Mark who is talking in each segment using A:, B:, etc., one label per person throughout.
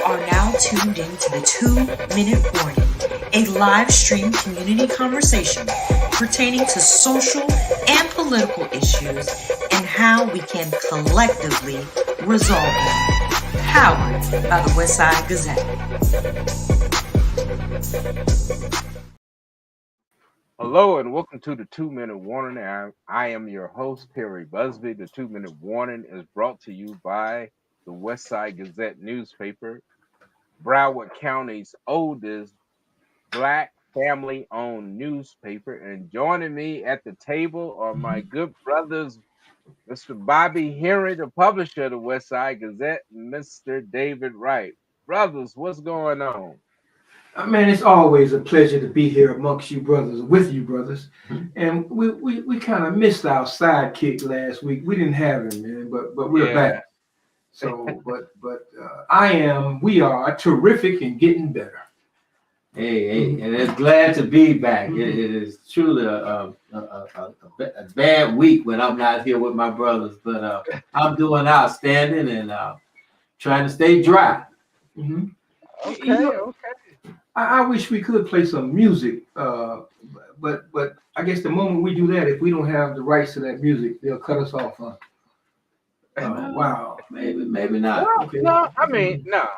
A: are now tuned into the 2 Minute Warning, a live stream community conversation pertaining to social and political issues and how we can collectively resolve them. Powered by the Westside Gazette.
B: Hello and welcome to the 2 Minute Warning. I am your host, Perry Busby. The 2 Minute Warning is brought to you by the Westside Gazette newspaper, Broward County's oldest Black family-owned newspaper. And joining me at the table are my good brothers, Mr. Bobby Henry, the publisher of the Westside Gazette, and Mr. David Wright. Brothers, what's going on?
C: Man, it's always a pleasure to be here amongst you brothers, with you brothers. And we kind of missed our sidekick last week. We didn't have him, man, but we're back. So, we are terrific and getting better.
D: Hey, and it's glad to be back. It is truly a bad week when I'm not here with my brothers, but I'm doing outstanding and trying to stay dry.
C: Mm-hmm.
B: Okay.
C: I wish we could play some music, but I guess the moment we do that, if we don't have the rights to that music, they'll cut us off, huh? Wow.
D: Maybe not.
B: Well,
C: Okay.
B: no, I mean, no.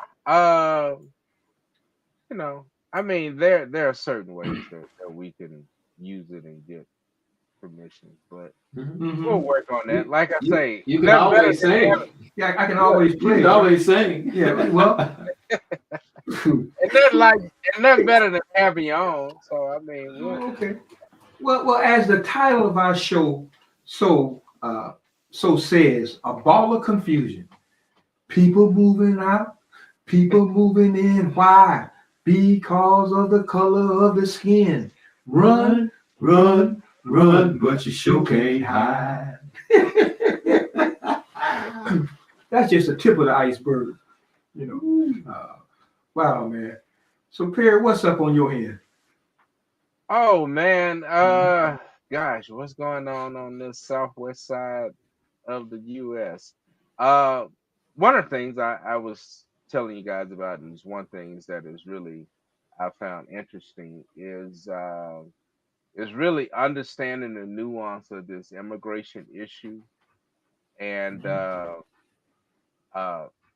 B: There are certain ways that we can use it and get permission, but we'll work on that. Like I say,
D: you can always sing.
C: Yeah, I can always play.
D: You can always sing.
C: Yeah, well.
B: And nothing better than having your own. So I mean,
C: okay. Well, as the title of our show so says, a ball of confusion. People moving out, people moving in. Why? Because of the color of the skin. Run, but you sure can't hide. That's just the tip of the iceberg, you know. Wow, man. So, Perry, what's up on your end?
B: Oh man, gosh, what's going on this southwest side of the U.S.? One of the things I was telling you guys about, and one thing that is really I found interesting is really understanding the nuance of this immigration issue, and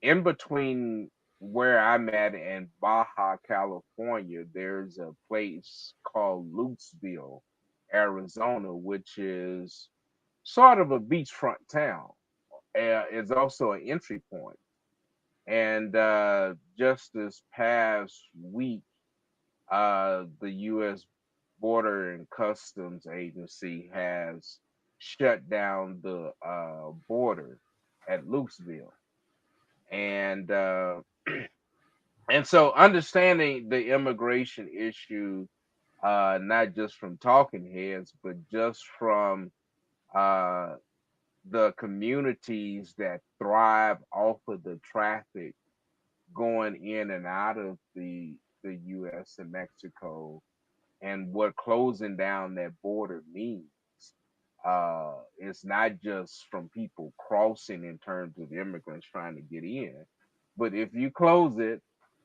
B: in between where I'm at in Baja California, there's a place called Lutesville, Arizona, which is sort of a beachfront town. It's also an entry point. And just this past week, the U.S. Border and Customs Agency has shut down the border at Lutesville. And and so understanding the immigration issue, not just from talking heads, but just from uh, the communities that thrive off of the traffic going in and out of the U.S. and Mexico, and what closing down that border means. It's not just from people crossing in terms of immigrants trying to get in, but if you close it,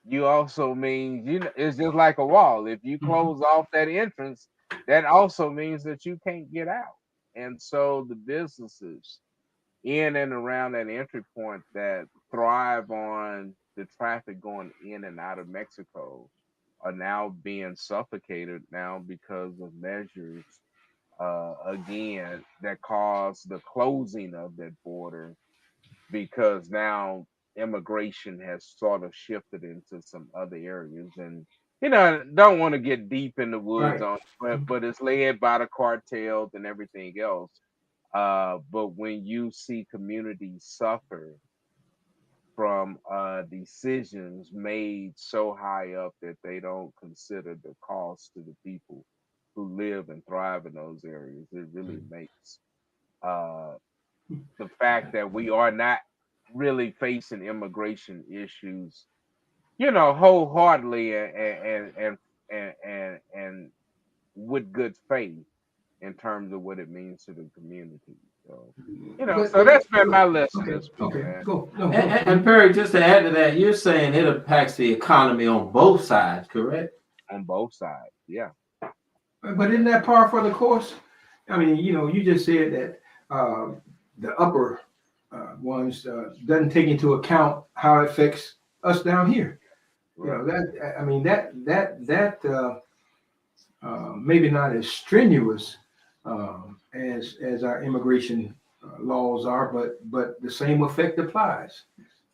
B: you also mean it's just like a wall. If you close off that entrance, that also means that you can't get out. And so the businesses in and around that entry point that thrive on the traffic going in and out of Mexico are now being suffocated now because of measures again that cause the closing of that border, because now immigration has sort of shifted into some other areas. And don't want to get deep in the woods
C: Right.
B: but it's led by the cartels and everything else. But when you see communities suffer from decisions made so high up that they don't consider the cost to the people who live and thrive in those areas, it really makes the fact that we are not really facing immigration issues, wholeheartedly and with good faith in terms of what it means to the community. So, so that's been my lesson this week,
C: Okay,
B: man.
C: go. No,
D: And Perry, just to add to that, you're saying it impacts the economy on both sides, correct?
B: On both sides, yeah.
C: But isn't that par for the course? I mean, you just said that the upper ones doesn't take into account how it affects us down here.
B: Right.
C: That I mean that maybe not as strenuous as our immigration laws are, but the same effect applies.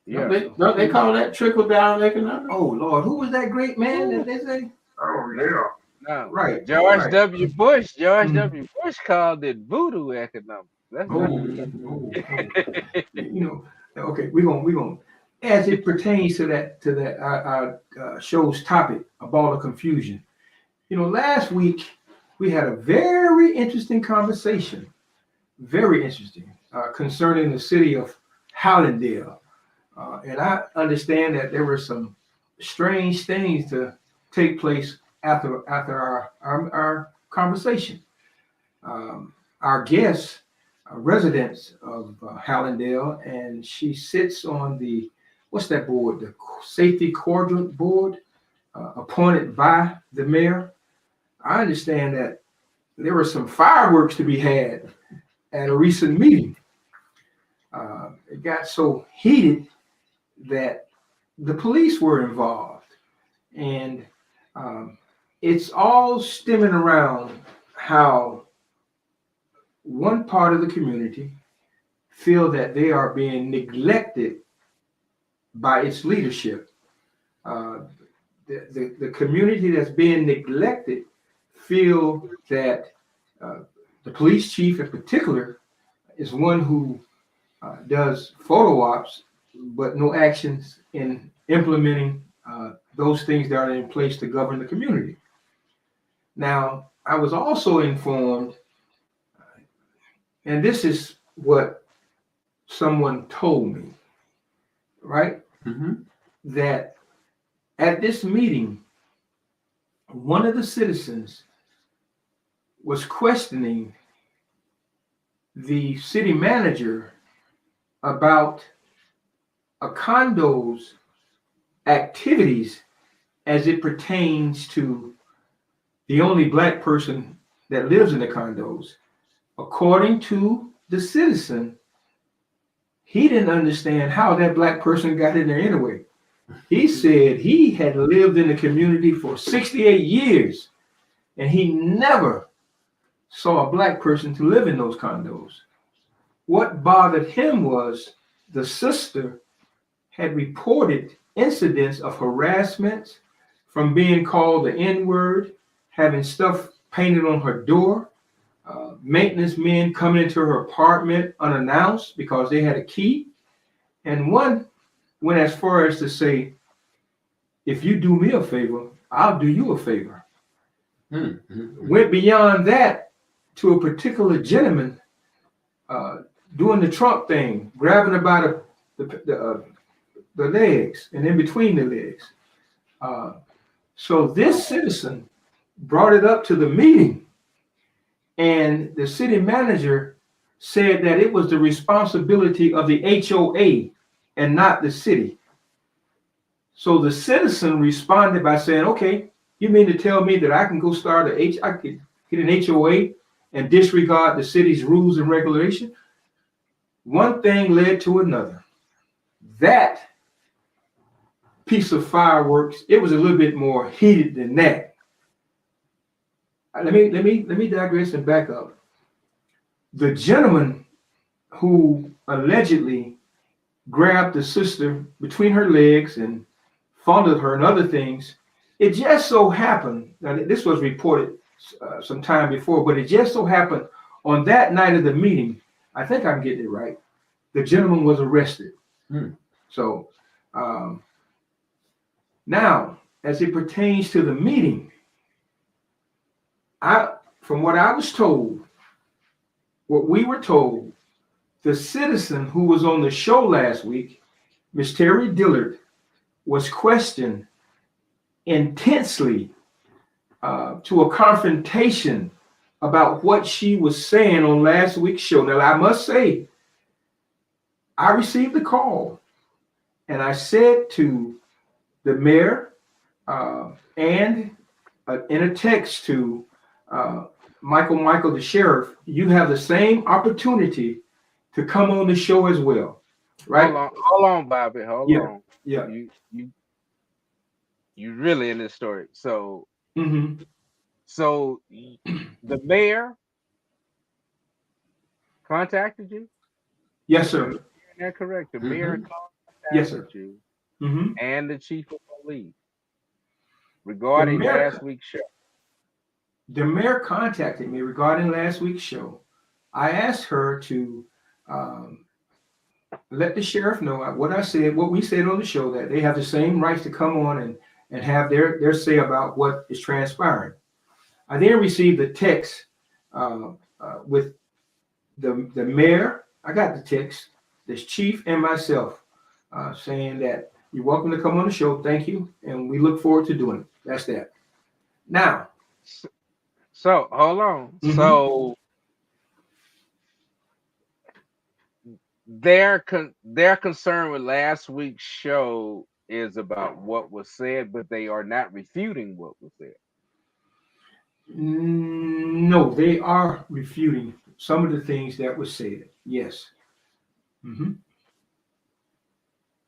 B: Yeah.
D: Don't they call that trickle down economics?
C: Oh Lord, who was that great man that they say?
E: Oh yeah.
B: No,
C: Right.
B: George
C: right.
B: W. Bush. George
C: Mhm.
B: W. Bush called it voodoo economics. That's
C: Oh. Okay, we're gonna as it pertains to that our show's topic, a ball of confusion. Last week we had a very interesting conversation, very interesting, concerning the city of Hallandale, and I understand that there were some strange things to take place after our conversation. Our guest, residents of Hallandale, and she sits on what's that board? The Safety Quadrant Board, appointed by the mayor. I understand that there were some fireworks to be had at a recent meeting. It got so heated that the police were involved, and it's all stemming around how one part of the community feel that they are being neglected by its leadership. The community that's being neglected feel that the police chief in particular is one who does photo ops, but no actions in implementing those things that are in place to govern the community. Now, I was also informed, and this is what someone told me, right?
D: Mm-hmm.
C: That at this meeting, one of the citizens was questioning the city manager about a condo's activities as it pertains to the only black person that lives in the condos. According to the citizen, he didn't understand how that black person got in there anyway. He said he had lived in the community for 68 years and he never saw a black person to live in those condos. What bothered him was the sister had reported incidents of harassment, from being called the N-word, having stuff painted on her door, maintenance men coming into her apartment unannounced because they had a key. And one went as far as to say, if you do me a favor, I'll do you a favor.
D: Mm-hmm.
C: Went beyond that to a particular gentleman doing the Trump thing, grabbing her by the legs and in between the legs. So this citizen brought it up to the meeting, and the city manager said that it was the responsibility of the HOA and not the city. So the citizen responded by saying, okay, you mean to tell me that I can go start I could get an HOA and disregard the city's rules and regulation? One thing led to another. That piece of fireworks, it was a little bit more heated than that. Let me digress and back up. The gentleman who allegedly grabbed the sister between her legs and fondled her and other things, it just so happened, now this was reported some time before, but it just so happened on that night of the meeting, I think I'm getting it right, the gentleman was arrested. So now, as it pertains to the meeting, from what I was told, what we were told, the citizen who was on the show last week, Miss Terry Dillard, was questioned intensely to a confrontation about what she was saying on last week's show. Now, I must say, I received the call, and I said to the mayor and in a text to Michael, the sheriff, you have the same opportunity to come on the show as well, right?
B: Hold on, Bobby. Hold
C: Yeah,
B: on.
C: yeah.
B: You really in this story. So
C: Mm-hmm.
B: the mayor contacted you?
C: Yes,
B: Am I
C: sir.
B: hearing that correct? The mayor
D: Mhm.
C: Yes, sir.
B: contacted you
C: Mm-hmm.
B: and the chief of police
C: The
B: regarding
C: mayor,
B: last week's show.
C: the mayor contacted me regarding last week's show. I asked her to um, let the sheriff know what I said, what we said on the show, that they have the same rights to come on and have their say about what is transpiring. I then received a text with the mayor. I got the text, the chief, and myself saying that you're welcome to come on the show. Thank you, and we look forward to doing it. That's that. Now,
B: So hold on.
C: mm-hmm.
B: So their concern with last week's show is about what was said, but they are not refuting what was said.
C: No, they are refuting some of the things that were said. Yes. Mm-hmm.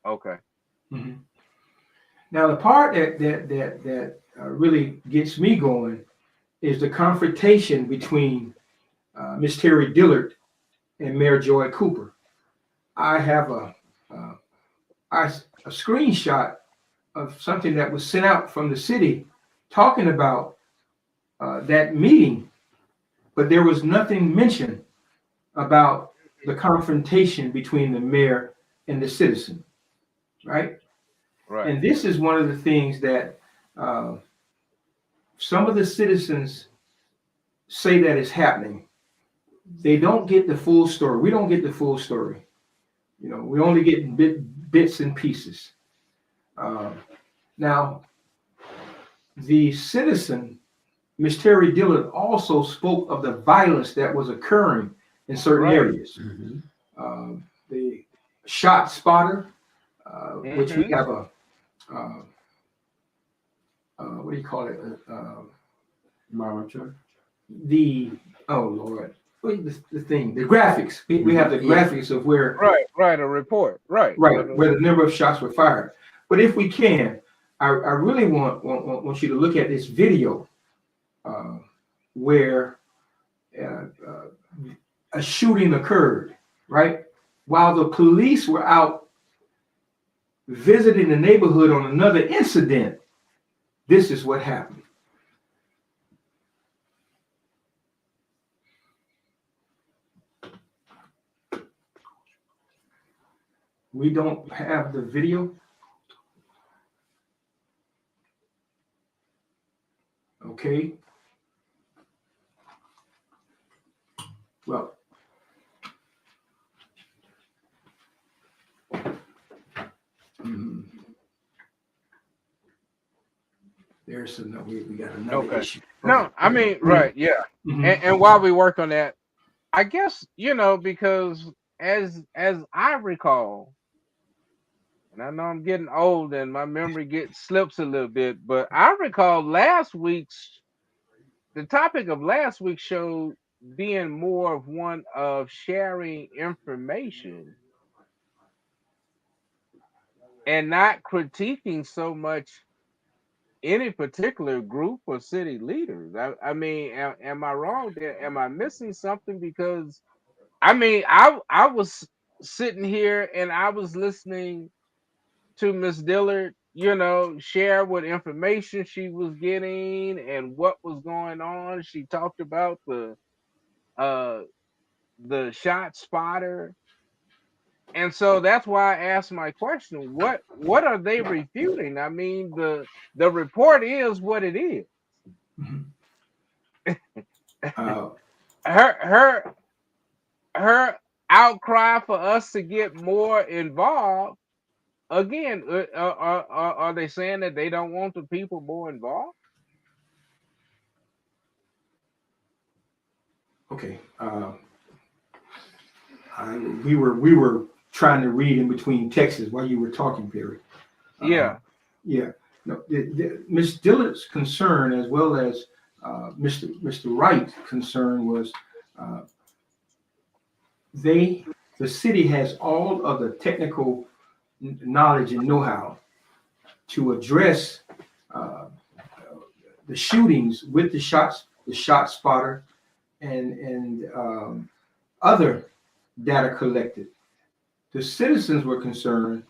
B: Okay.
C: Mm-hmm. Now, the part that really gets me going is the confrontation between Miss Terry Dillard and Mayor Joy Cooper. I have uh, a screenshot of something that was sent out from the city talking about that meeting, but there was nothing mentioned about the confrontation between the mayor and the citizen, right?
B: Right.
C: And this is one of the things that uh, some of the citizens say that is happening. They don't get the full story. We don't get the full story. You know, we only get bits and pieces. Now, the citizen, Miss Terry Dillard, also spoke of the violence that was occurring in certain
B: Right.
C: areas.
D: Mhm.
C: The shot spotter, which we
B: Mhm.
C: have uh, what do you call it?
D: Monitor.
C: The oh Lord, the thing, the graphics. We have the
D: Yeah.
C: graphics of where
B: Right. A report. Right.
C: where the number of shots were fired. But if we can, I really want you to look at this video uh, where uh, uh, a shooting occurred, right? While the police were out visiting the neighborhood on another incident, this is what happened. We don't have the video. Okay. Well, mhm. There's another. We got another
B: Okay.
C: issue.
B: No, I mean, right, yeah.
C: Mhm.
B: And while we work on that, I guess, because as I recall, and I know I'm getting old and my memory slips a little bit, but I recall the topic of last week's show being more of one of sharing information and not critiquing so much any particular group or city leaders. I mean, am I wrong there? Am I missing something? Because I mean, I was sitting here and I was listening to Miss Dillard, share what information she was getting and what was going on. She talked about uh the shot spotter. And so that's why I asked my question. What are they refuting? I mean, the report is what it is.
C: Mhm. Uh,
B: Her her outcry for us to get more involved. Again, are they saying that they don't want the people more involved?
C: Okay. We were trying to read in between texts while you were talking, Perry.
B: Yeah.
C: Yeah. No, Ms. Dillard's concern, as well as Mr. Wright's concern, was the city has all of the technical knowledge and know-how to address the shootings with the shot spotter, and other data collected. The citizens were concerned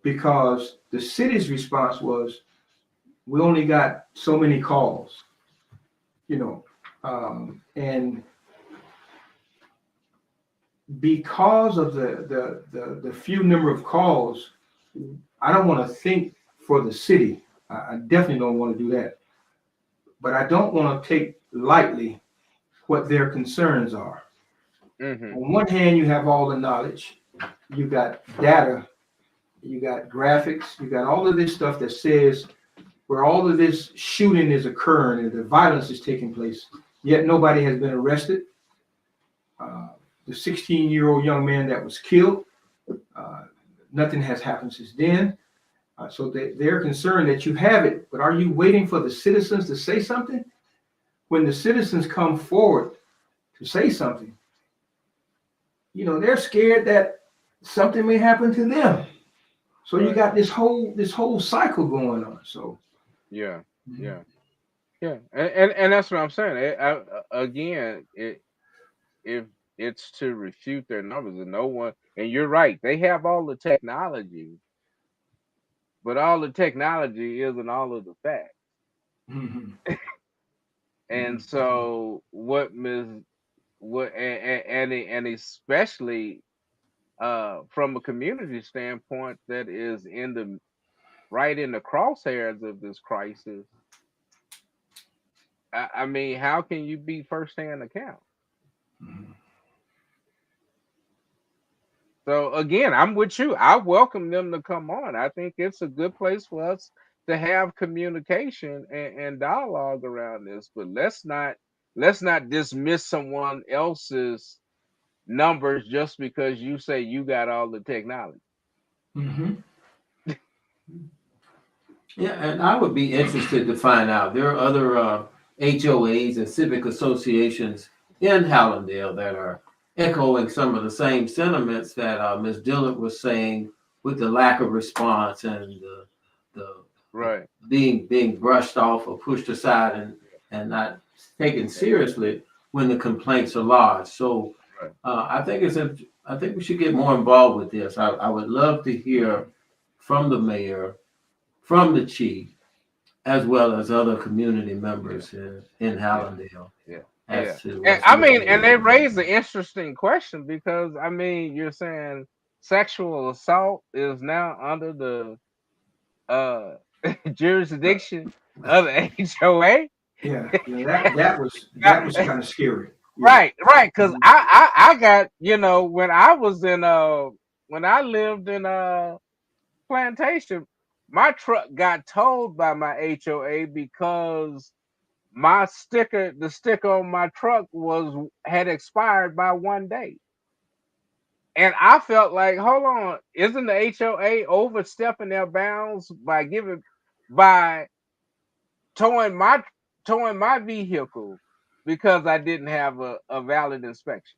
C: because the city's response was, we only got so many calls, and because of the few number of calls, I don't want to think for the city. I definitely don't want to do that. But I don't want to take lightly what their concerns are.
B: Mm-hmm.
C: On one hand, you have all the knowledge, you got data, you got graphics, you got all of this stuff that says where all of this shooting is occurring and the violence is taking place, yet nobody has been arrested. The 16-year-old young man that was killed, nothing has happened since then. So they're concerned that you have it, but are you waiting for the citizens to say something? When the citizens come forward to say something, they're scared that something may happen to them. So you got this whole cycle going on. So
B: yeah, and that's what I'm saying. If it's to refute their numbers, and no one, and you're right, they have all the technology, but all the technology isn't all of the facts.
C: mm-hmm.
B: And so and especially from a community standpoint that is right in the crosshairs of this crisis, I mean, how can you be firsthand account?
C: Mm-hmm.
B: So again, I'm with you. I welcome them to come on. I think it's a good place for us to have communication and dialogue around this. But let's not dismiss someone else's numbers just because you say you got all the technology.
C: Mm-hmm.
D: Yeah, and I would be interested to find out. There are other HOAs and civic associations in Hallandale that are echoing some of the same sentiments that Ms. Dillard was saying, with the lack of response and the
B: Right.
D: being brushed off or pushed aside and not taken seriously when the complaints are lodged. So
B: Right.
D: I think we should get more involved with this. I would love to hear from the mayor, from the chief, as well as other community members in Hallandale.
B: Yeah.
D: As to
B: And, I mean, and they raise an interesting question because I mean, you're saying sexual assault is now under the jurisdiction of the HOA.
C: Yeah, that was kind of scary.
B: Right, because I got, when I was in when I lived in Plantation, my truck got towed by my HOA because the sticker on my truck had expired by 1 day. And I felt like, hold on, isn't the HOA overstepping their bounds by towing my vehicle because I didn't have a valid inspection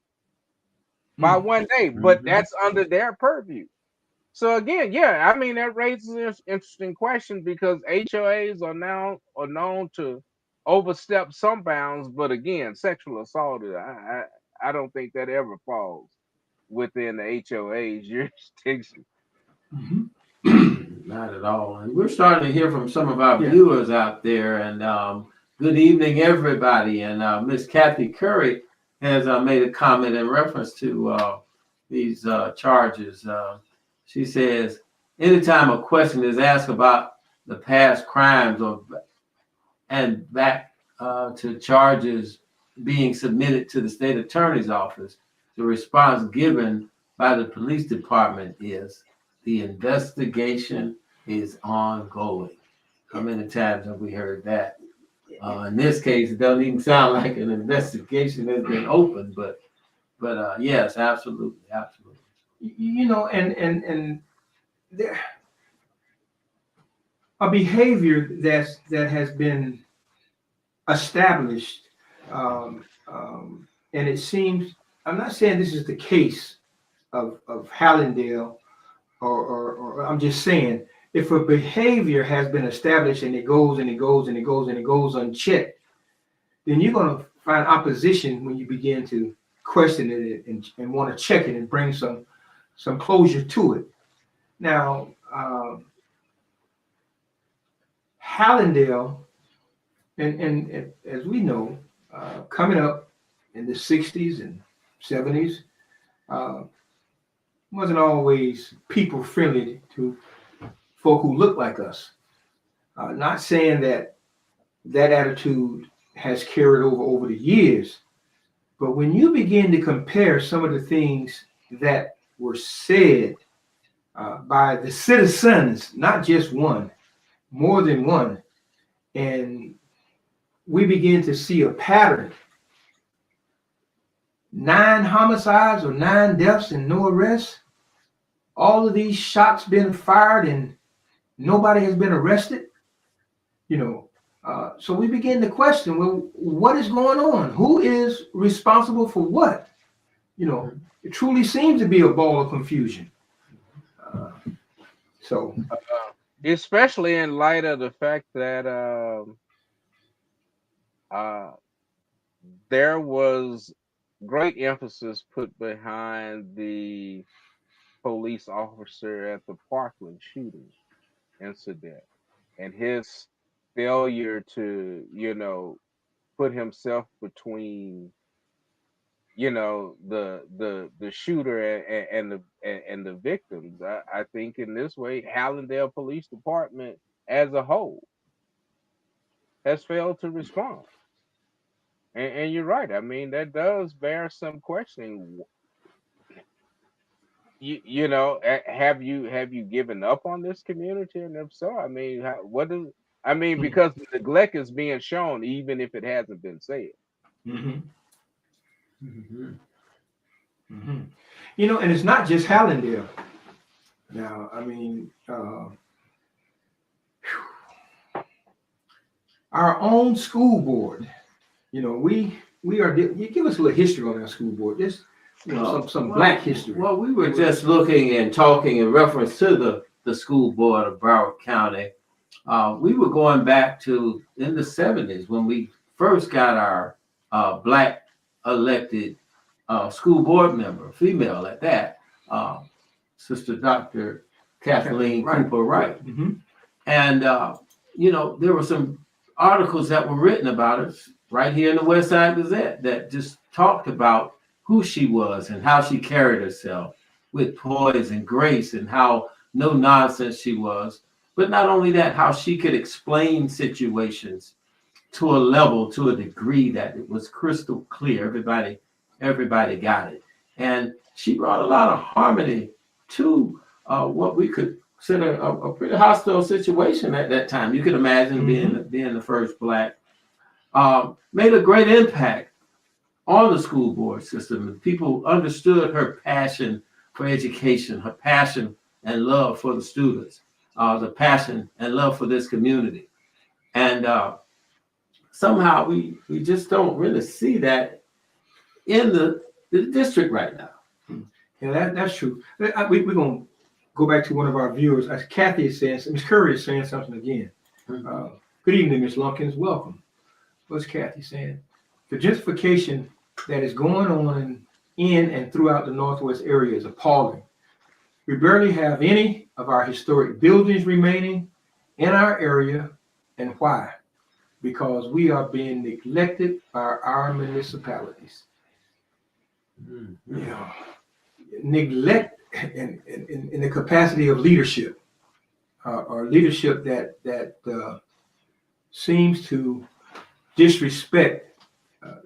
B: by 1 day? But that's under their purview. So again, I mean, that raises an interesting question because HOAs are known to overstep some bounds, but again, sexual assault, I don't think that ever falls within the HOA's jurisdiction.
D: Not at all. And we're starting to hear from some of our viewers out there. And good evening, everybody. And Miss Kathy Curry has made a comment in reference to these charges. She says, anytime a question is asked about the past crimes and back to charges being submitted to the state attorney's office, the response given by the police department is the investigation is ongoing. How many times have we heard that? In this case, it doesn't even sound like an investigation has been opened, but yes, absolutely.
C: You know, and there a behavior that has been established, and it seems, I'm not saying this is the case of Hallandale, or I'm just saying, if a behavior has been established and it goes and it goes and it goes and it goes unchecked, then you're going to find opposition when you begin to question it and want to check it and bring some closure to it. Now, Hallandale, and as we know, coming up in the 60s and 70s, wasn't always people friendly to folk who look like us. Not saying that attitude has carried over the years, but when you begin to compare some of the things that were said by the citizens, not just one, more than one, and we begin to see a pattern. 9 homicides or 9 deaths and no arrests. All of these shots been fired and nobody has been arrested. You know, so we begin to question, well, what is going on? Who is responsible for what? You know, it truly seems to be a ball of confusion.
B: Especially in light of the fact that there was great emphasis put behind the police officer at the Parkland shooting incident and his failure to, put himself between, the shooter and the victims. I think in this way, Hallandale Police Department as a whole has failed to respond. And you're right. I mean, that does bear some questioning. Have you given up on this community? And if so, I mean, because the neglect is being shown, even if it hasn't been said.
C: Mm-hmm. Mm-hmm. Mm-hmm. You know, and it's not just Hallandale. Now, I mean, our own school board. You know, we are. You give us a little history on our school board. Just some Black history.
D: Well, we were just looking and talking in reference to the school board of Broward County. We were going back to in the 70s when we first got our Black elected school board member, female at that, Sister Dr. Kathleen Cooper Wright.
C: Mm-hmm.
D: And, there were some articles that were written about her right here in the West Side Gazette that just talked about who she was and how she carried herself with poise and grace and how no nonsense she was. But not only that, how she could explain situations to a level, to a degree that it was crystal clear. Everybody got it. And she brought a lot of harmony to what we could consider a pretty hostile situation at that time. You could imagine being the first Black. Made a great impact on the school board system. People understood her passion for education, her passion and love for the students, the passion and love for this community. And somehow we just don't really see that in the district right now.
C: Yeah, that's true. We're going to go back to one of our viewers. As Kathy is saying, Ms. Curry is saying something again. Good evening, Ms. Lunkins. Welcome. What's Kathy saying? The gentrification that is going on in and throughout the Northwest area is appalling. We barely have any of our historic buildings remaining in our area. And why? Because we are being neglected by our municipalities.
D: Mm-hmm.
C: Yeah. Neglect in the capacity of leadership, or leadership that seems to disrespect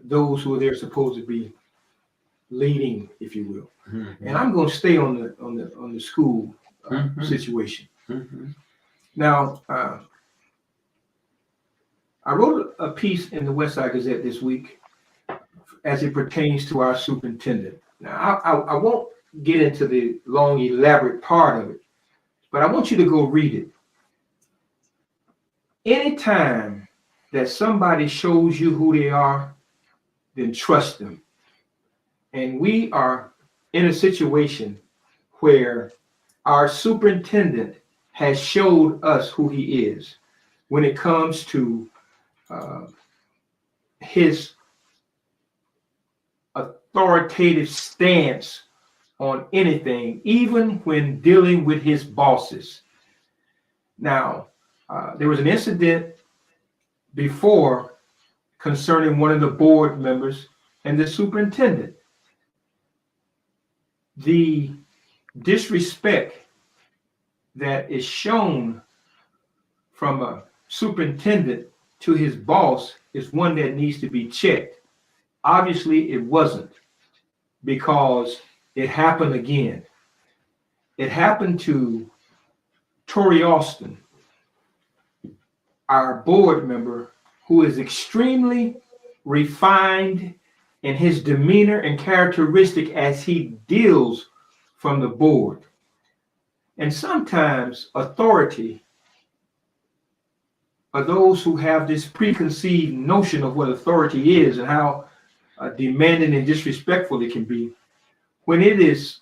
C: those who they're supposed to be leading, if you will.
D: Mm-hmm.
C: And I'm going to stay on the school situation.
D: Mm-hmm.
C: Now, I wrote a piece in the Westside Gazette this week as it pertains to our superintendent. Now, I won't get into the long, elaborate part of it, but I want you to go read it. Anytime that somebody shows you who they are, then trust them. And we are in a situation where our superintendent has showed us who he is when it comes to his authoritative stance on anything, even when dealing with his bosses. Now, there was an incident before concerning one of the board members and the superintendent. The disrespect that is shown from a superintendent to his boss is one that needs to be checked. Obviously, it wasn't, because it happened again. It happened to Tori Austin, our board member, who is extremely refined in his demeanor and characteristic as he deals from the board. And sometimes authority, or those who have this preconceived notion of what authority is and how demanding and disrespectful it can be, when it is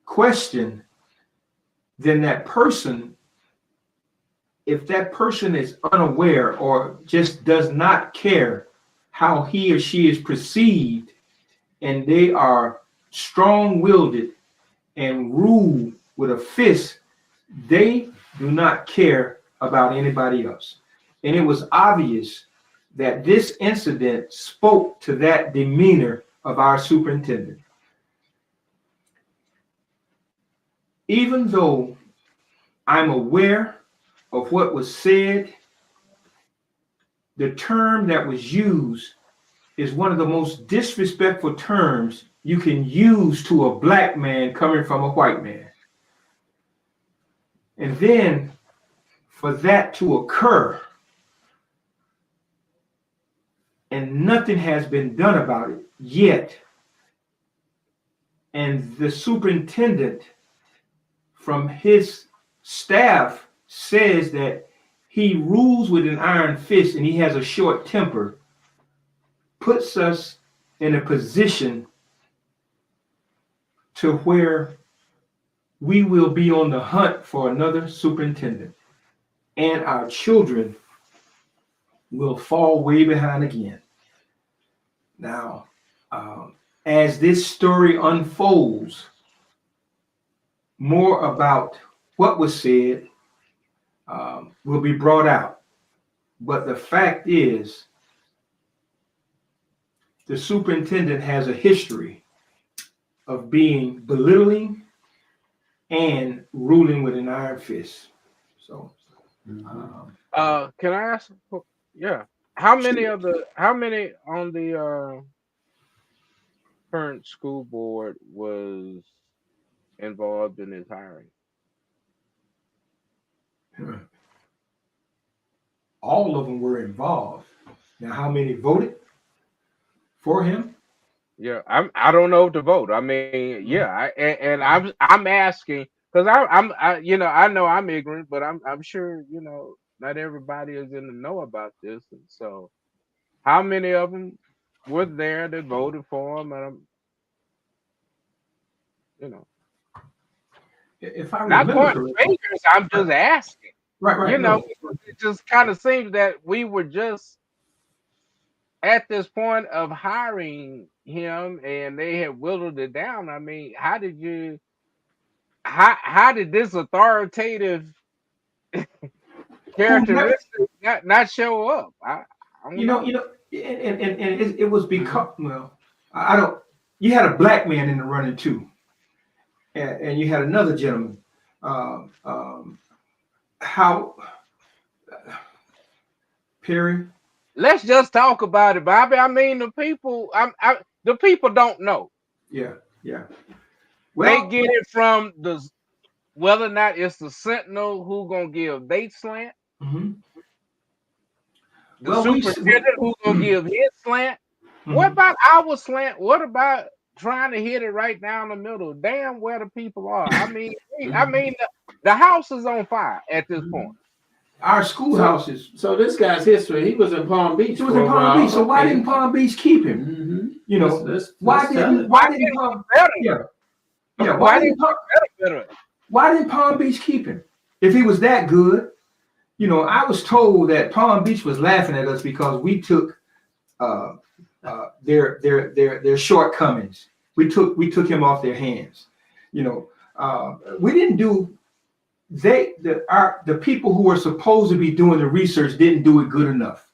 C: questioned, then that person, if that person is unaware or just does not care how he or she is perceived, and they are strong-willed and rule with a fist, they do not care about anybody else. And it was obvious that this incident spoke to that demeanor of our superintendent. Even though I'm aware of what was said, the term that was used is one of the most disrespectful terms you can use to a black man coming from a white man. And then for that to occur and nothing has been done about it yet, and the superintendent from his staff says that he rules with an iron fist and he has a short temper, puts us in a position to where we will be on the hunt for another superintendent, and our children will fall way behind again. Now, as this story unfolds, more about what was said will be brought out. But the fact is, the superintendent has a history of being belittling and ruling with an iron fist. So,
B: can I ask? Yeah, how many on the current school board was involved in his hiring?
C: all of them were involved. Now, how many voted for him?
B: Yeah, I don't know to vote. I mean, yeah, and I'm asking because I know I'm ignorant, but I'm sure not everybody is in the know about this, and so how many of them were there that voted for him? And
C: If I
B: not
C: remember
B: pointing
C: correctly,
B: fingers. I'm just asking.
C: right. No.
B: It just kind of seems that we were just at this point of hiring him, and they had whittled it down. I mean, how did this authoritative characteristic not show up? I don't know.
C: And it was because, well, I don't. You had a black man in the running too, and you had another gentleman. How Perry?
B: Let's just talk about it, Bobby. I mean, the people don't know.
C: Yeah.
B: Well, they get it from whether or not it's the Sentinel who gonna give bait slant.
C: Mm-hmm.
B: The
C: Well,
B: superintendent who's gonna give his slant. What about our slant? What about trying to hit it right down the middle? Damn, where the people are. I mean, the house is on fire at this point.
C: Our schoolhouses.
D: So this guy's history, he was in Palm Beach.
C: He was in Palm Beach. So why didn't Palm Beach keep him?
D: Mm-hmm.
C: You know, why didn't Palm Beach keep him? If he was that good, you know, I was told that Palm Beach was laughing at us because we took their shortcomings. We took him off their hands. You know, we didn't do. The people who were supposed to be doing the research didn't do it good enough.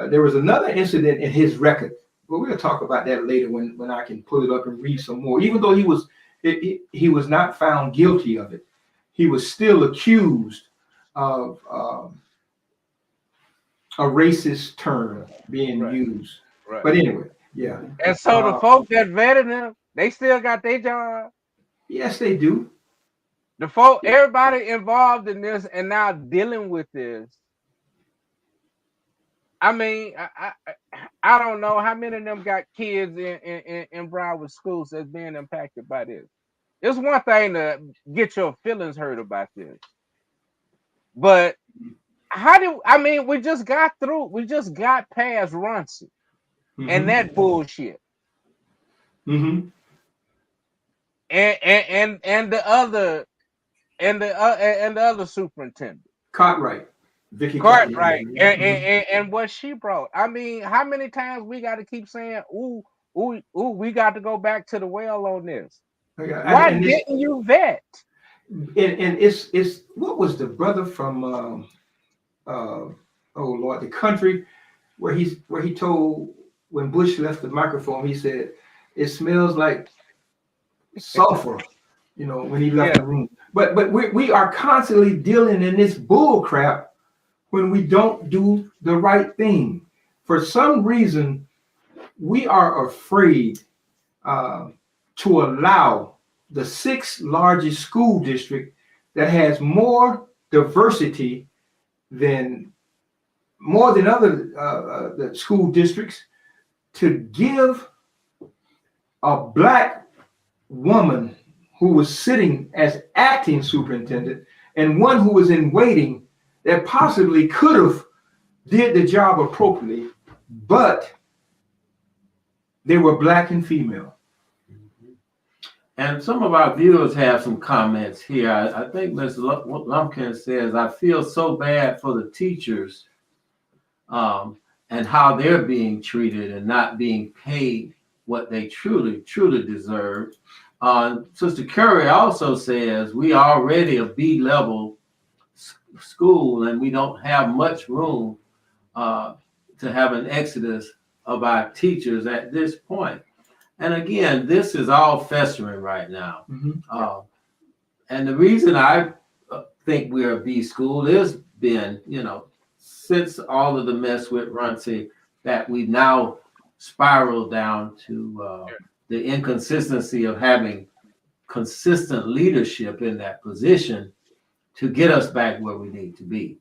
C: There was another incident in his record, but we're gonna talk about that later when I can pull it up and read some more. Even though he was not found guilty of it, he was still accused of a racist term being used. Right. But anyway, yeah.
B: And so the folks that vetted him, they still got their job.
C: Yes, they do.
B: The folk, everybody involved in this and now dealing with this. I mean, I don't know how many of them got kids in Broward schools that's being impacted by this. It's one thing to get your feelings hurt about this, but we just got past Runcie and that bullshit.
C: Mm-hmm.
B: And the other superintendent,
C: Cartwright, Vicky
B: Cartwright, and what she brought. I mean, how many times we got to keep saying, "Ooh, we got to go back to the well on this." Why didn't you vet?
C: And it's what was the brother from oh Lord, the country where he told when Bush left the microphone, he said it smells like sulfur, you know, when he left the room. But we are constantly dealing in this bull crap when we don't do the right thing. For some reason, we are afraid to allow the sixth largest school district that has more diversity than other the school districts to give a black woman who was sitting as acting superintendent and one who was in waiting that possibly could have did the job appropriately, but they were black and female.
D: And some of our viewers have some comments here. I think Ms. Lumpkin says, I feel so bad for the teachers and how they're being treated and not being paid what they truly deserve. Sister Curry also says, we are already a B-level school and we don't have much room to have an exodus of our teachers at this point. And again, this is all festering right now. Mm-hmm. And the reason I think we're a B school is been, since all of the mess with Runcie, that we've now spiraled down to the inconsistency of having consistent leadership in that position to get us back where we need to be.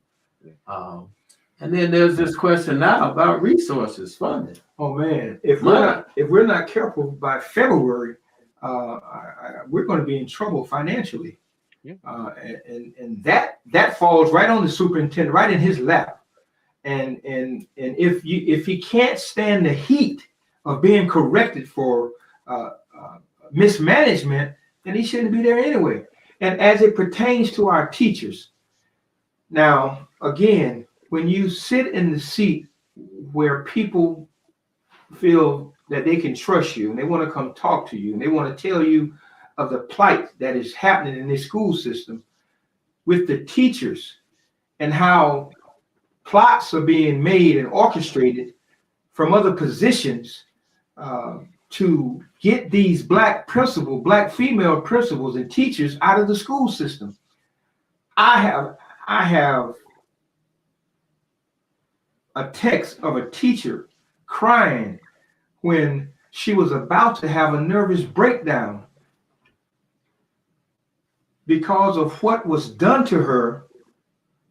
D: And then there's this question now about resources, funding.
C: Oh man, if we're not careful by February, we're going to be in trouble financially. Yeah. And that falls right on the superintendent, right in his lap. And if he can't stand the heat of being corrected for mismanagement, then he shouldn't be there anyway. And as it pertains to our teachers, now again, when you sit in the seat where people feel that they can trust you and they want to come talk to you and they want to tell you of the plight that is happening in this school system with the teachers and how plots are being made and orchestrated from other positions to get these black female principals and teachers out of the school system. I have a text of a teacher crying when she was about to have a nervous breakdown because of what was done to her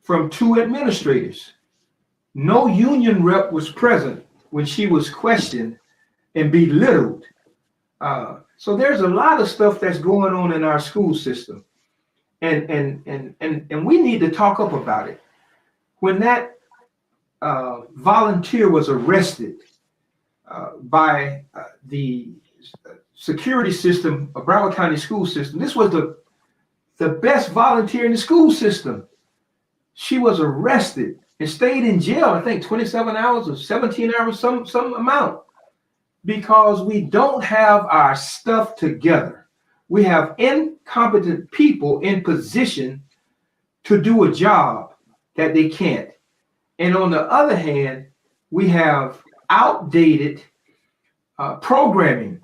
C: from two administrators. No union rep was present when she was questioned and belittled. So there's a lot of stuff that's going on in our school system, and we need to talk up about it. When that volunteer was arrested by the security system of Broward County school system, this was the best volunteer in the school system. She was arrested and stayed in jail, I think 27 hours or 17 hours, some amount, because we don't have our stuff together. We have incompetent people in position to do a job that they can't. And on the other hand, we have outdated programming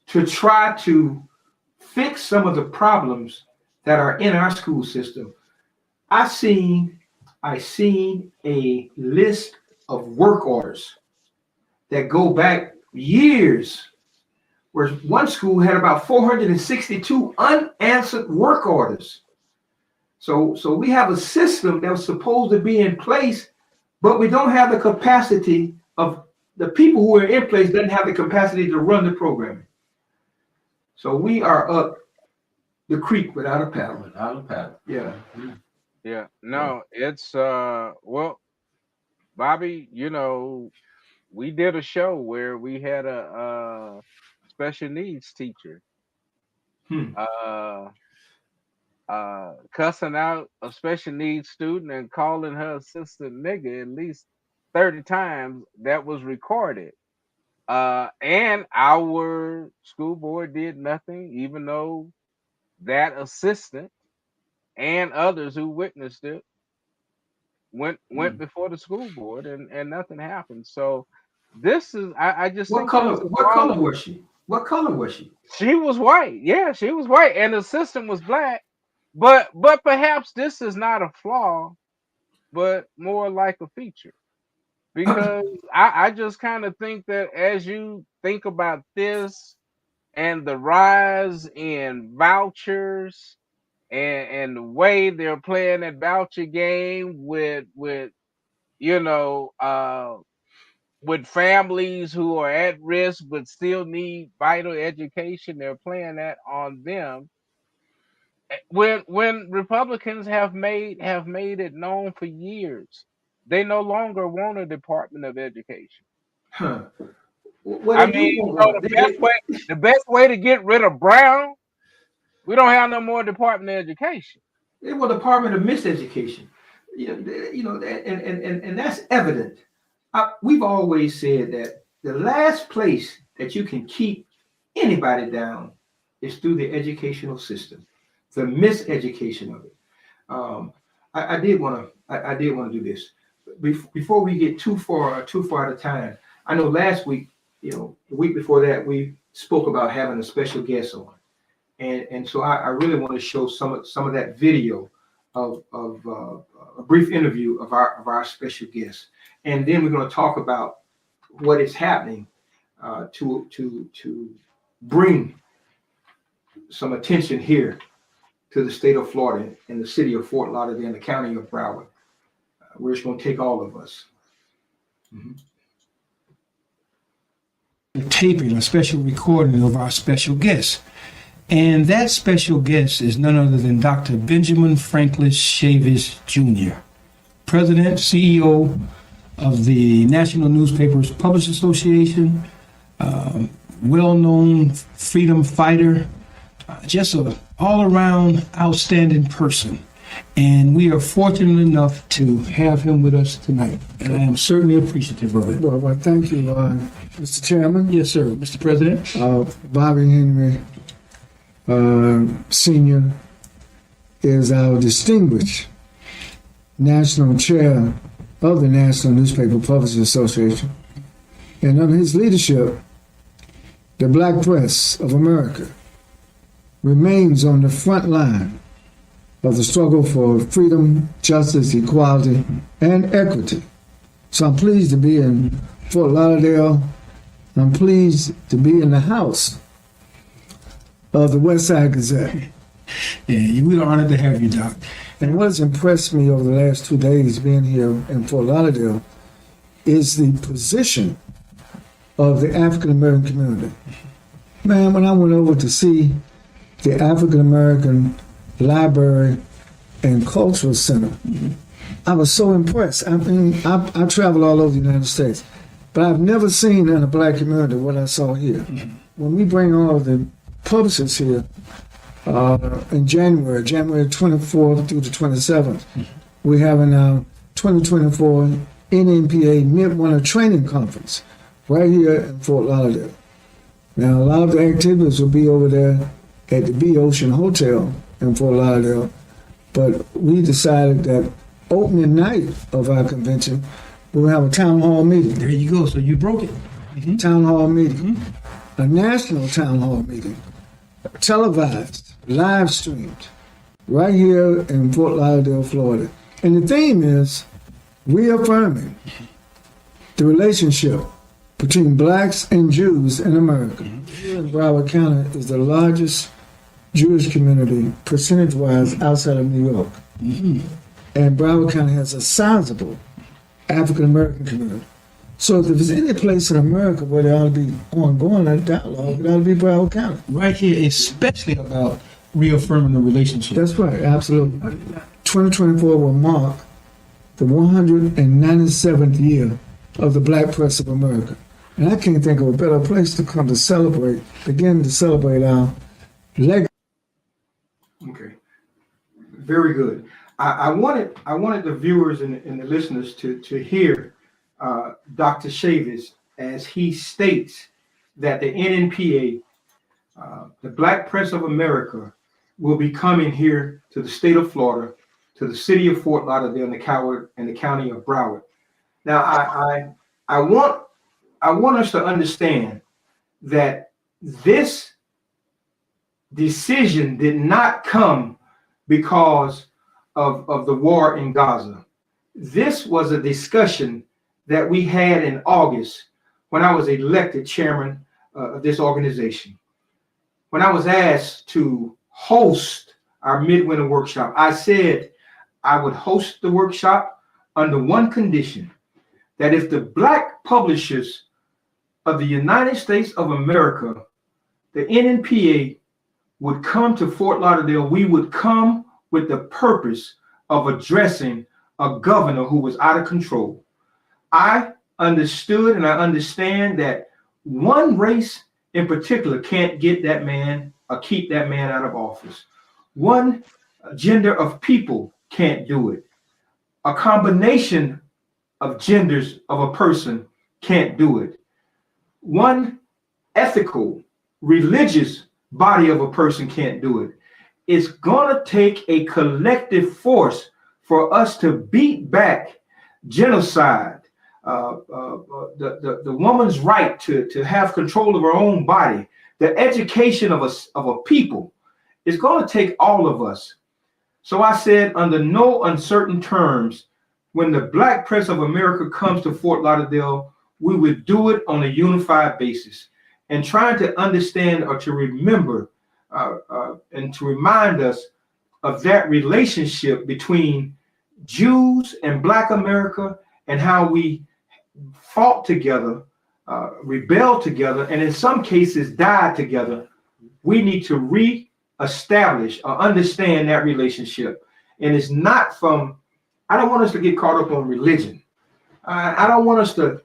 C: to try to fix some of the problems that are in our school system. I seen a list of work orders that go back years, where one school had about 462 unanswered work orders. So we have a system that was supposed to be in place, but we don't have the capacity of the people who are in place doesn't have the capacity to run the programming. So we are up the creek without a paddle.
D: Without a paddle.
C: Yeah.
B: Yeah, no, it's well, Bobby, you know, we did a show where we had a special needs teacher cussing out a special needs student and calling her assistant nigga at least 30 times. That was recorded. And our school board did nothing, even though that assistant and others who witnessed it went before the school board, and nothing happened. So this is I just
C: What
B: think
C: color was she? What color was she?
B: she was white. Yeah, she was white, and the system was black. But perhaps this is not a flaw, but more like a feature. Because I just kind of think that as you think about this and the rise in vouchers and the way they're playing that voucher game with you know with families who are at risk but still need vital education, they're playing that on them. When Republicans have made it known for years, they no longer want a Department of Education.
C: Huh.
B: I mean, you know, the best way to get rid of Brown, we don't have no more Department of Education.
C: They want Department of Miseducation. You know, and that's evident. We've always said that the last place that you can keep anybody down is through the educational system, the miseducation of it. I did want to do this before we get too far out of time. I know last week, you know, the week before that, we spoke about having a special guest on, and so I really want to show some of that video of a brief interview of our special guest, and then we're going to talk about what is happening to bring some attention here to the state of Florida and the city of Fort Lauderdale and the county of Broward. We're just going to take all of us.
E: Taping, a special recording of our special guest. And that special guest is none other than Dr. Benjamin Franklin Chavis Jr., President, CEO of the National Newspapers Publishers Association, well-known freedom fighter, just an all-around outstanding person. And we are fortunate enough to have him with us tonight. And I am certainly appreciative of it.
F: Well, thank you, Mr. Chairman.
E: Yes, sir, Mr. President.
F: Bobby Henry Sr. is our distinguished national chair of the National Newspaper Publishers Association. And under his leadership, the black press of America remains on the front line of the struggle for freedom, justice, equality, and equity. So I'm pleased to be in Fort Lauderdale. I'm pleased to be in the house of the West Side Gazette.
E: Yeah, we're honored to have you, Doc.
F: And what has impressed me over the last 2 days being here in Fort Lauderdale is the position of the African American community. Man, when I went over to see the African American Library and Cultural Center, I was so impressed. I mean, I travel all over the United States, but I've never seen in a black community what I saw here. When we bring all of the publishers here in January 24th through the 27th, we have in our 2024 NNPA Midwinter Training Conference right here in Fort Lauderdale. Now, a lot of the activities will be over there at the B Ocean Hotel in Fort Lauderdale, but we decided that opening night of our convention, we'll have a town hall meeting.
E: There you go. So you broke it.
F: Town hall meeting, a national town hall meeting, televised, live streamed, right here in Fort Lauderdale, Florida. And the theme is reaffirming the relationship between blacks and Jews in America. Here in Broward County is the largest Jewish community, percentage-wise, outside of New York. And Broward County has a sizable African-American community. So if there's any place in America where there ought to be ongoing that dialogue, it ought to be Broward County.
E: Right here, especially about reaffirming the relationship.
F: That's right, absolutely. 2024 will mark the 197th year of the Black Press of America. And I can't think of a better place to come to celebrate, begin to celebrate our legacy.
C: Okay, very good. I wanted the viewers and the listeners to hear Dr. Chavis as he states that the NNPA, the Black Press of America, will be coming here to the state of Florida, to the city of Fort Lauderdale and the county of Broward. Now, I want us to understand that this decision did not come because of the war in Gaza. This was a discussion that we had in August when I was elected chairman of this organization. When I was asked to host our midwinter workshop, I said I would host the workshop under one condition, that if the black publishers of the United States of America, the NNPA, would come to Fort Lauderdale, we would come with the purpose of addressing a governor who was out of control. I understood and I understand that one race in particular can't get that man or keep that man out of office. One gender of people can't do it. A combination of genders of a person can't do it. One ethical, religious body of a person can't do it. It's gonna take a collective force for us to beat back genocide, the woman's right to have control of her own body, the education of a people. It's gonna take all of us. So I said, under no uncertain terms, when the Black Press of America comes to Fort Lauderdale, we would do it on a unified basis, and trying to understand or to remember and to remind us of that relationship between Jews and Black America and how we fought together, rebelled together, and in some cases died together. We need to re-establish or understand that relationship. And it's not from, I don't want us to get caught up on religion. I don't want us to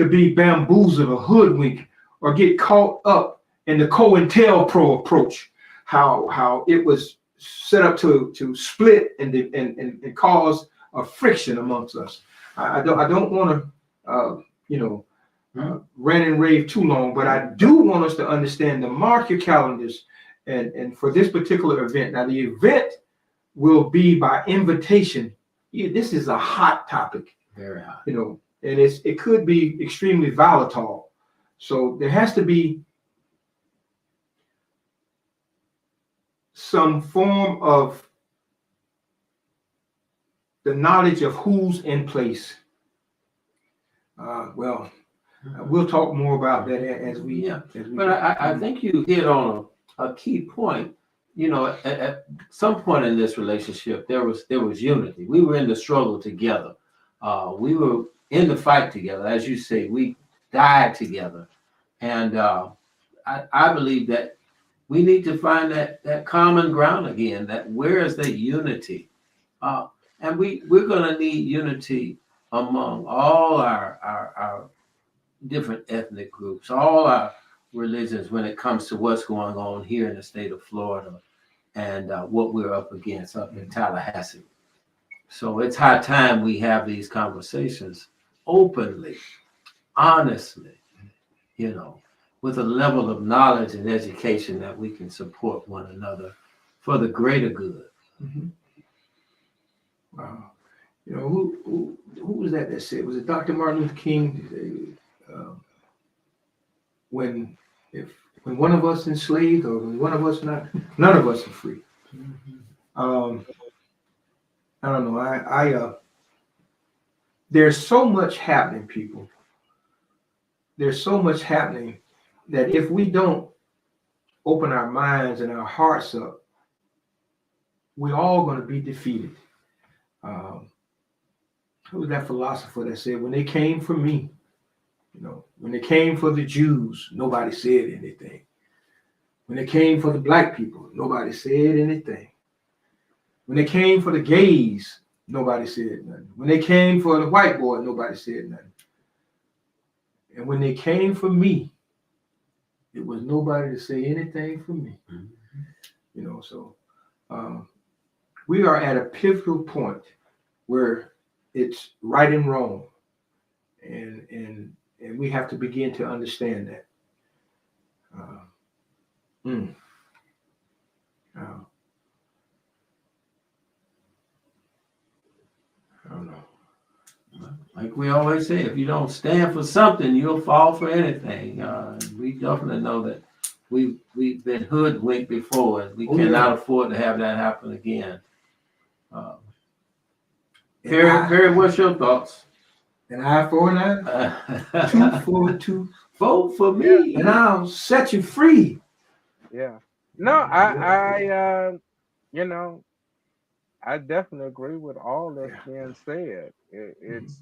C: be bamboozled or hoodwinked or get caught up in the COINTELPRO approach, how it was set up to split and cause a friction amongst us. I don't want to rant and rave too long, but I do want us to understand to mark your calendars and for this particular event. Now the event will be by invitation. Yeah, this is a hot topic,
D: Very hot.
C: and it could be extremely volatile. So there has to be some form of the knowledge of who's in place. We'll talk more about that as we.
D: But I think you hit on a key point you know, at some point in this relationship, there was unity. We were in the struggle together. We were in the fight together, as you say. We died together, and I believe that we need to find that common ground again. That where is the unity? Uh, and we're going to need unity among all our different ethnic groups, all our religions when it comes to what's going on here in the state of Florida and what we're up against up in Tallahassee. So it's high time we have these conversations openly, honestly, you know, with a level of knowledge and education that we can support one another for the greater good.
C: Mhm. Wow. You know, who was that said? Was it Dr. Martin Luther King? When if when one of us enslaved or when one of us not, none of us are free. Um, I don't know. There's so much happening, people. There's so much happening that if we don't open our minds and our hearts up, we're all going to be defeated. Um, who was that philosopher that said, when they came for me, you know, when they came for the Jews, nobody said anything. When they came for the black people, nobody said anything. When they came for the gays, nobody said nothing. When they came for the white boy, nobody said nothing. And when they came for me, it was nobody to say anything for me.
D: Mhm.
C: You know, so we are at a pivotal point where it's right and wrong, and we have to begin to understand that. Uh, mm, uh, I don't know.
D: Like we always say, if you don't stand for something, you'll fall for anything. We definitely know that we've been hoodwinked before, and we cannot afford to have that happen again. Uh, Perry, what's your thoughts?
C: An eye for an eye, tooth for a tooth.
D: Vote for me,
C: and I'll set you free.
B: Yeah. No, I you know, I definitely agree with all that's being said. It's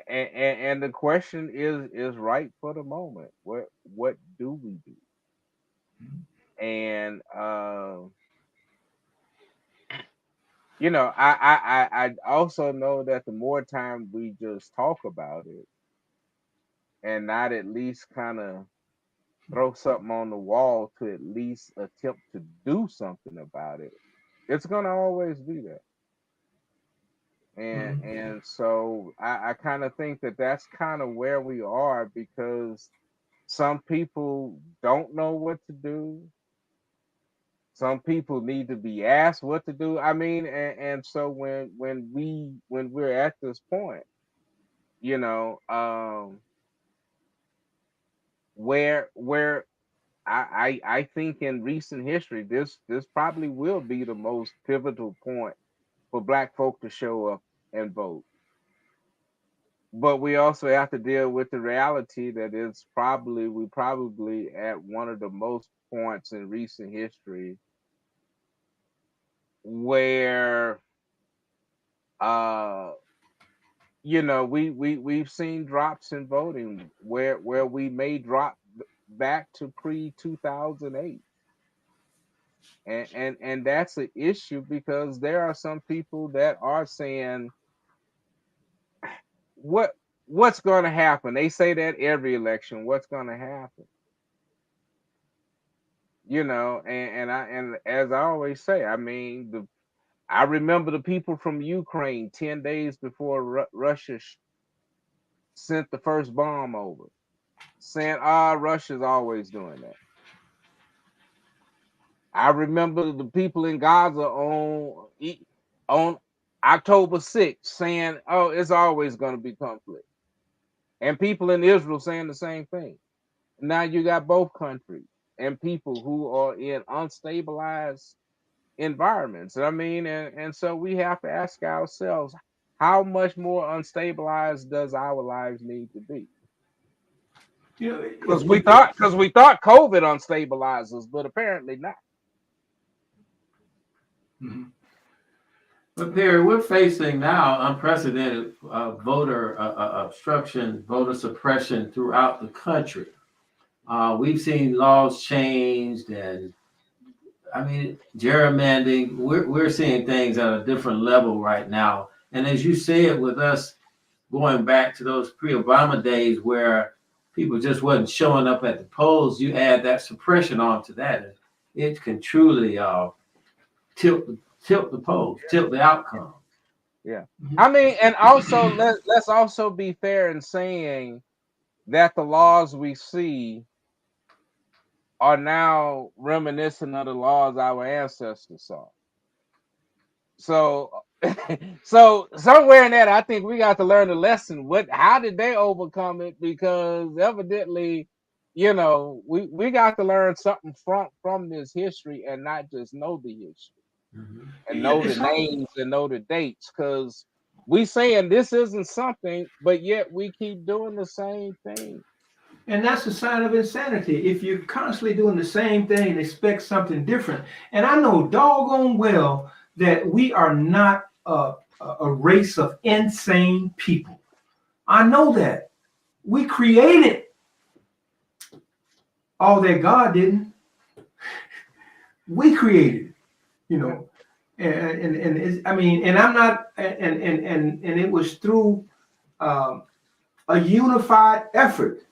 B: and the question is right for the moment. What do we do? And you know, I also know that the more time we just talk about it and not at least kind of throw something on the wall to at least attempt to do something about it, it's gonna always be there. And so I kind of think that that's kind of where we are because some people don't know what to do. Some people need to be asked what to do. I mean, and so when we're at this point, you know, where I think in recent history, this probably will be the most pivotal point for black folk to show up and vote. But we also have to deal with the reality that it's probably we probably at one of the most points in recent history where uh you know we've seen drops in voting where we may drop back to pre 2008, and that's an issue because there are some people that are saying what what's going to happen. They say that every election, what's going to happen, you know, and as I always say, I mean I remember the people from Ukraine 10 days before Russia sent the first bomb over, saying, Russia's always doing that. I remember the people in Gaza on October 6th saying, oh, it's always going to be conflict. And people in Israel saying the same thing. Now you got both countries and people who are in unstabilized environments. I mean, and so we have to ask ourselves, how much more unstabilized does our lives need to be?
C: You know,
B: Because we thought COVID unstabilizes, but apparently not.
C: Mhm.
D: But Perry, we're facing now unprecedented voter obstruction, voter suppression throughout the country. We've seen laws changed, and I mean gerrymandering. We're seeing things at a different level right now. And as you said, with us going back to those pre-Obama days where people just wasn't showing up at the polls, you add that suppression onto that, and it can truly tilt the polls, tilt the outcome.
B: Yeah.
C: Mhm.
B: I mean, and also let's also be fair in saying that the laws we see are now reminiscent of the laws our ancestors saw. So so somewhere in that, I think we got to learn the lesson. How did they overcome it? Because evidently, we got to learn something from this history and not just know the history and
C: Yeah,
B: know the
C: it's all,
B: names and know the dates. Because we saying this isn't something, but yet we keep doing the same thing.
C: and that's a sign of insanity. If you're constantly doing the same thing and expect something different. And I know doggone well that we are not a race of insane people. I know that. We created all that God didn't. We created it, you know. And it's, I mean, and I'm not, and it was through a unified effort,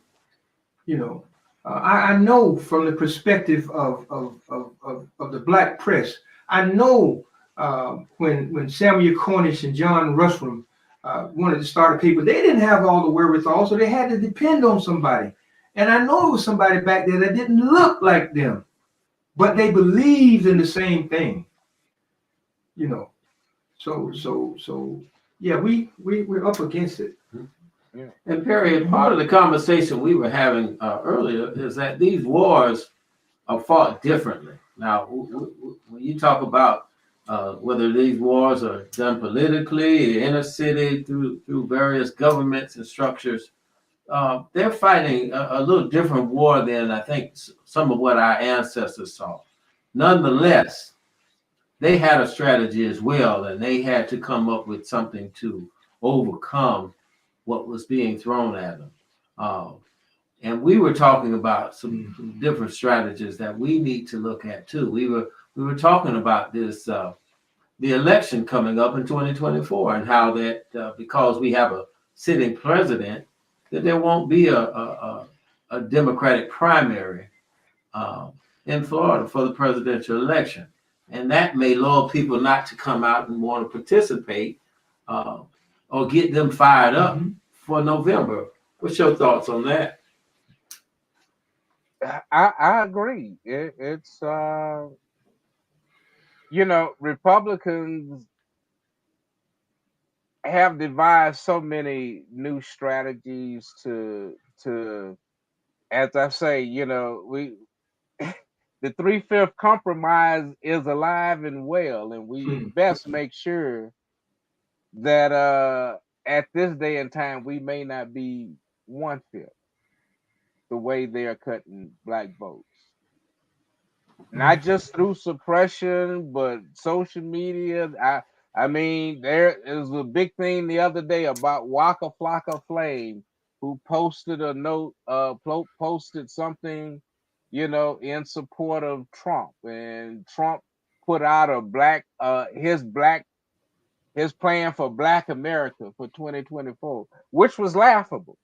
C: you know. I know from the perspective of the black press. I know when Samuel Cornish and John Russell wanted to start a paper, they didn't have all the wherewithal, so they had to depend on somebody. And I know it was somebody back there that didn't look like them, but they believed in the same thing, you know. So yeah, we're up against it.
D: And Perry, part of the conversation we were having earlier is that these wars are fought differently. Now, when you talk about whether these wars are done politically, inner city, through various governments and structures, they're fighting a little different war than I think some of what our ancestors saw. Nonetheless, they had a strategy as well, and they had to come up with something to overcome what was being thrown at them. And we were talking about some different strategies that we need to look at too. We were talking about this, the election coming up in 2024, and how that because we have a sitting president, that there won't be a Democratic primary in Florida for the presidential election. And that may lull people not to come out and want to participate or get them fired up for November. What's your thoughts on that?
B: I agree. It's Republicans have devised so many new strategies to as I say, we the 3/5 compromise is alive and well, and we best make sure that at this day and time we may not be 1/5 the way they are cutting black votes. Not just through suppression, but social media. I mean, there is a big thing the other day about Waka Flocka Flame, who posted a note, posted something, in support of Trump, and Trump put out his plan for Black America for 2024, which was laughable.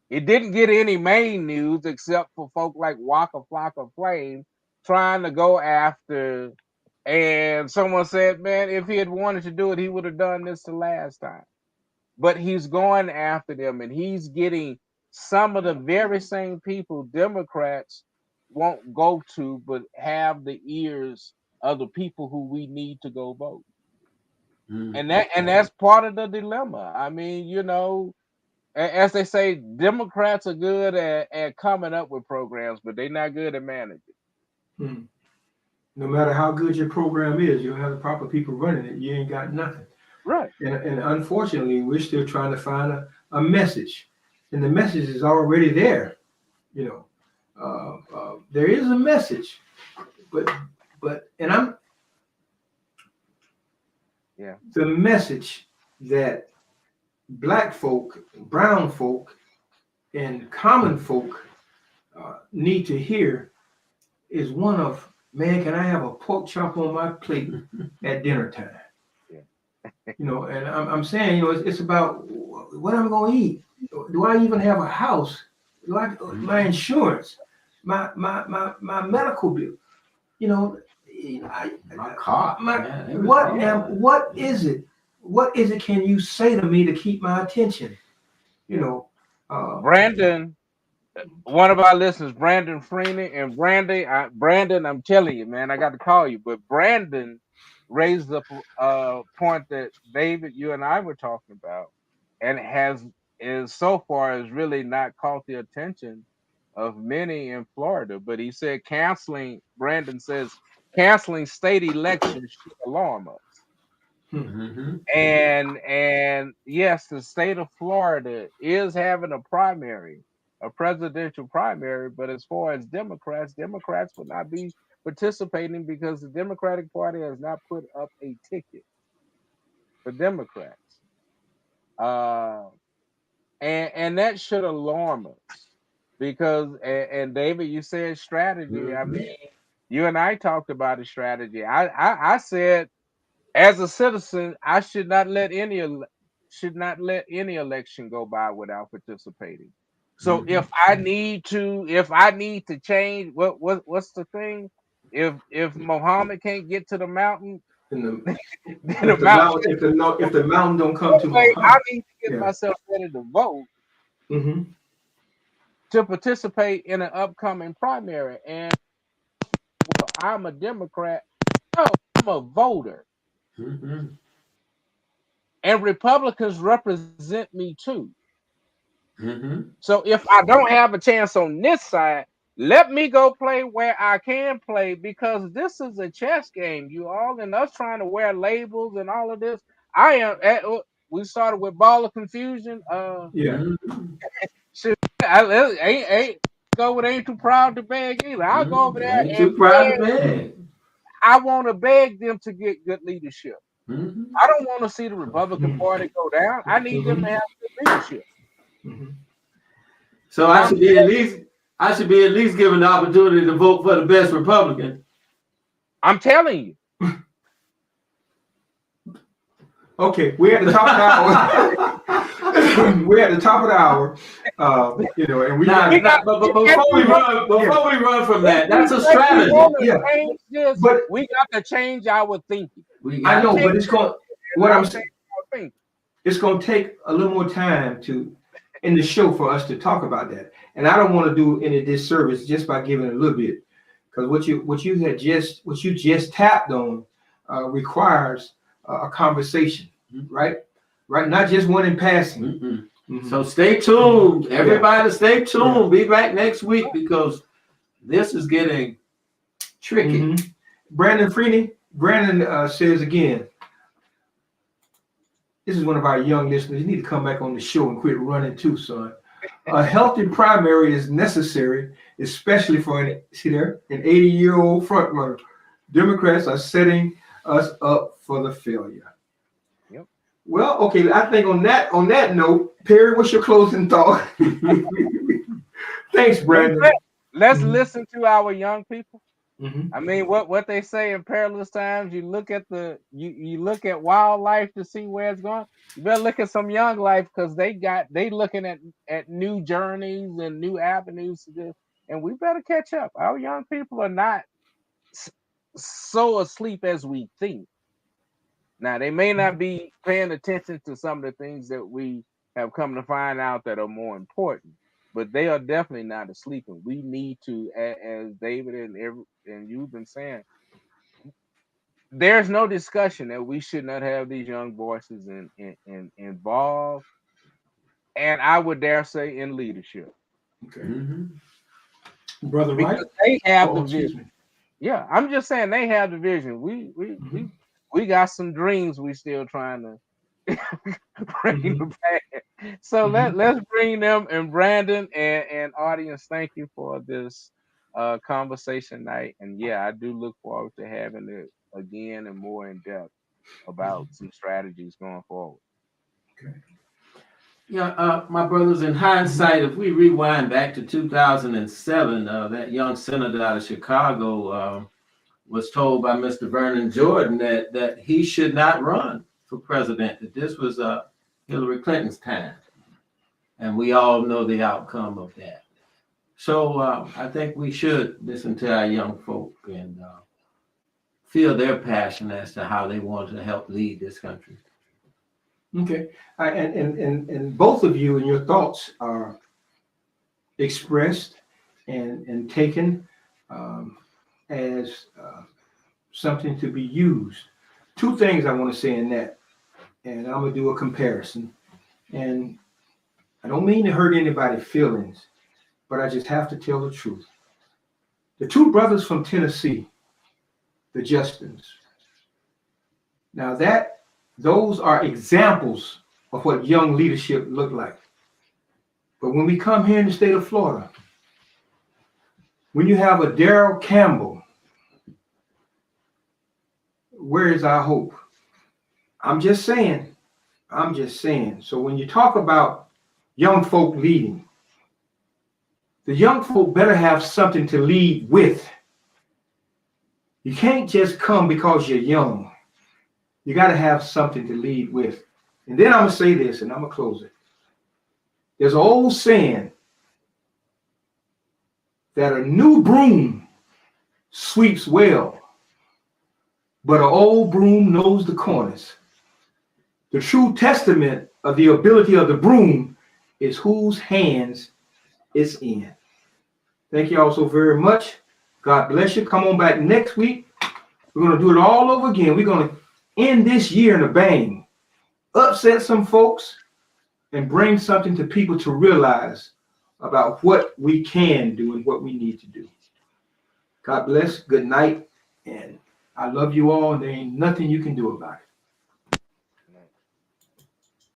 B: It didn't get any main news except for folk like Waka Flocka Flame trying to go after. And someone said, man, if he had wanted to do it, he would have done this the last time. But he's going after them, and he's getting some of the very same people Democrats won't go to, but have the ears of the people who we need to go vote. And that's part of the dilemma. I mean, as they say, Democrats are good at coming up with programs, but they're not good at managing.
C: No matter how good your program is, you have the proper people running it, you ain't got nothing.
B: Right.
C: And unfortunately, we're still trying to find a message. and the message is already there. You know, there is a message, but and I'm
B: Yeah.
C: the message that black folk, brown folk, and common folk need to hear is one of, man, can I have a pork chop on my plate at dinner time? You know, and I'm saying, you know, it's about what I'm going to eat. Do I even have a house? Do I my insurance, my medical bill? You know,
D: My car.
C: what is it? What is it? Can you say to me to keep my attention? You know,
B: Brandon, one of our listeners, Brandon Freeney, and Brandon, I'm telling you, man, I got to call you, but Brandon raised up a point that David, you and I were talking about, and is so far has really not caught the attention of many in Florida. But he said Brandon says canceling state elections should alarm us.
D: Mm-hmm.
B: And yes, the state of Florida is having a presidential primary, but as far as Democrats will not be participating because the Democratic Party has not put up a ticket for Democrats. And that should alarm us because and David, you said strategy. I mean, you and I talked about a strategy. I said, as a citizen, I should not let any election go by without participating. So if I need to change, what's the thing? If Muhammad can't get to the mountain,
C: and
B: then the mountain.
C: if the mountain don't come to
B: I
C: Muhammad,
B: need to get myself ready to vote
C: mm-hmm.
B: to participate in an upcoming primary. And well, I'm a Democrat. No, I'm a voter.
D: Mm-hmm.
B: And Republicans represent me too.
D: Mm-hmm.
B: So if I don't have a chance on this side, let me go play where I can play because this is a chess game, you all, and us trying to wear labels and all of this. We started with Ball of Confusion.
C: Yeah.
B: Shit, I ain't go with ain't too proud to beg either. I'll go over there
D: Ain't
B: and
D: too proud to beg.
B: I want to beg them to get good leadership.
D: Mm-hmm.
B: I don't want to see the Republican Party go down. I need them to have good leadership.
C: Mm-hmm.
D: So I should be at least given the opportunity to vote for the best Republican.
B: I'm telling you.
C: Okay, we're at the top of the hour. We're at the top of the hour. You know, and
D: but before we run from that, that's a strategy.
C: Yeah. But
B: we got to change our thinking.
C: I know, but it's going. What I'm saying, it's going to take a little more time in the show for us to talk about that. And I don't want to do any disservice just by giving a little bit, because what you just tapped on requires a conversation, right? Right, not just one in passing. Mm-hmm.
D: So stay tuned, everybody. Stay tuned. Be back next week because this is getting tricky.
C: Mm-hmm. Brandon Freeney. Brandon says again, this is one of our young listeners. You need to come back on the show and quit running too, son. A healthy primary is necessary, especially for an 80-year-old frontrunner. Democrats are setting us up for the failure.
B: Yep.
C: Well, okay. I think on that note, Perry, what's your closing thought? Thanks, Brandon.
B: Let's listen to our young people.
C: Mm-hmm.
B: I mean, what they say in perilous times, you look at you look at wildlife to see where it's going. You better look at some young life because they looking at new journeys and new avenues to this, and we better catch up. Our young people are not so asleep as we think. Now they may not be paying attention to some of the things that we have come to find out that are more important, but they are definitely not asleep. And we need to, as David and you've been saying, there's no discussion that we should not have these young voices involved, and I would dare say in leadership.
C: Okay. Brother,
B: because
C: right?
B: they have the vision. Yeah, I'm just saying they have the vision. We got some dreams we still trying bring the band. So let's bring them. And Brandon and audience, thank you for this conversation night. And yeah, I do look forward to having it again and more in depth about some strategies going forward.
D: Yeah, my brothers, in hindsight, if we rewind back to 2007, that young senator out of Chicago was told by Mr. Vernon Jordan that he should not run for president, that this was Hillary Clinton's time. And we all know the outcome of that. So I think we should listen to our young folk and feel their passion as to how they want to help lead this country.
C: Okay, and both of you and your thoughts are expressed and taken as something to be used. Two things I want to say in that, and I'm gonna do a comparison. And I don't mean to hurt anybody's feelings, but I just have to tell the truth. The two brothers from Tennessee, the Justins. Now those are examples of what young leadership look like. But when we come here in the state of Florida, when you have a Darrell Campbell, where is our hope? I'm just saying. So when you talk about young folk leading, the young folk better have something to lead with. You can't just come because you're young. You got to have something to lead with. And then I'm going to say this, and I'm going to close it. There's an old saying that a new broom sweeps well, but an old broom knows the corners. The true testament of the ability of the broom is whose hands it's in. Thank you all so very much. God bless you. Come on back next week. We're going to do it all over again. We're going to end this year in a bang, upset some folks, and bring something to people to realize about what we can do and what we need to do. God bless. Good night. And I love you all, and there ain't nothing you can do about it.